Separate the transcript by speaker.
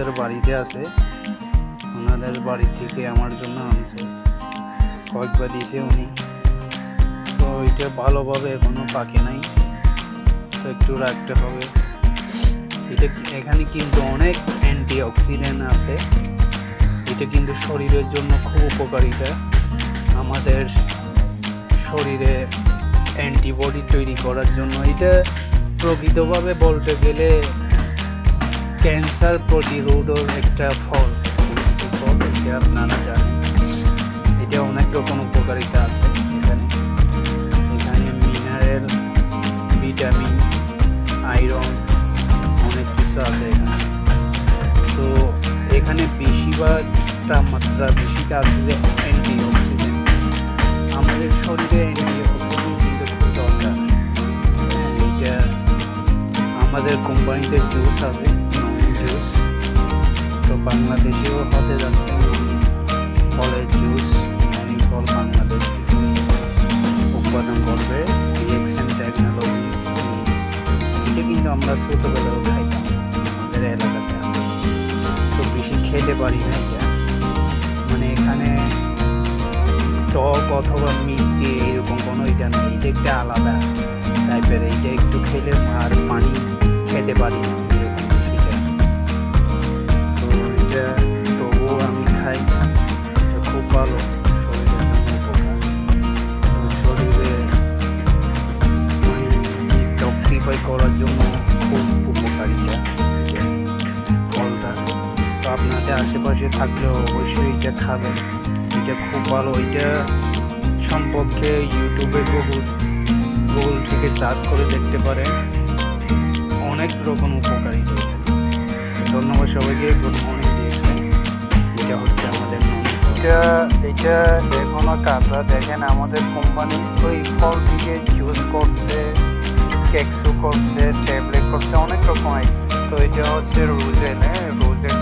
Speaker 1: ওনাদের বাড়িতে আছে, ওনাদের বাড়ি থেকে আমার জন্য আনছে, কয়েকবার দিয়েছে উনি। তো এটা ভালোভাবে এখনো পাকে নাই, তো একটু রাখতে হবে। এটা এখানে কিন্তু অনেক অ্যান্টিঅক্সিডেন্ট আছে, এটা কিন্তু শরীরের জন্য খুব উপকারিতা। আমাদের শরীরে অ্যান্টিবডি তৈরি করার জন্য এটা প্রকৃতভাবে বলতে গেলে ক্যান্সার প্রতিরোধের একটা ফল, এটা আপনারা জানেন। এটা অনেক রকম উপকারিতা আছে এখানে। এখানে মিনারেল, ভিটামিন, আয়রন অনেক কিছু আছে এখানে। তো এখানে বেশিটা বেশিটা আছে যে অ্যান্টিঅক্সিডেন্ট। আমাদের শরীরে অ্যান্টিঅক্সিডেন্ট কিন্তু খুব দরকার। এটা আমাদের কোম্পানিতে জুস আছে, জুস, তো বাংলাদেশেও হতে যাচ্ছে ফলের জুস। ফল বাংলাদেশ উৎপাদন করবে, রিয়েকশন টেকনোলজি। এটা কিন্তু আমরা ছোটোবেলাও খাইতাম, আমাদের এলাকাতে আছে, তো বেশি খেতে পারি না এটা। মানে এখানে টক অথবা মিষ্টি এরকম কোনো এটা নেই, এটা একটা আলাদা টাইপের। এইটা একটু খেলে আর পানি খেতে পারি না এরকম এটা। তো এটা তবুও আমি খাই, এটা খুব ভালো, শরীরের জন্য উপকার। শরীরে মানে ডিটক্সিফাই করার জন্য খুব উপকারিতা ফলটা। তো আপনাদের আশেপাশে থাকলেও অবশ্যই এটা খাবেন, এটা খুব ভালো। এটা সম্পর্কে ইউটিউবে গুগল থেকে সার্চ করে দেখতে পারেন, অনেক রকম উপকারিতা। ধন্যবাদ সবাইকে। গুড মর্নিং দিয়েছেন। এটা হচ্ছে আমাদের এটা এখনো কাঁচা। দেখেন আমাদের কোম্পানি ওই ফল থেকে জুস করছে, কেকসু করছে, ট্যাবলেট করছে, অনেক রকম। তো এটা হচ্ছে রোজেল, রোজেল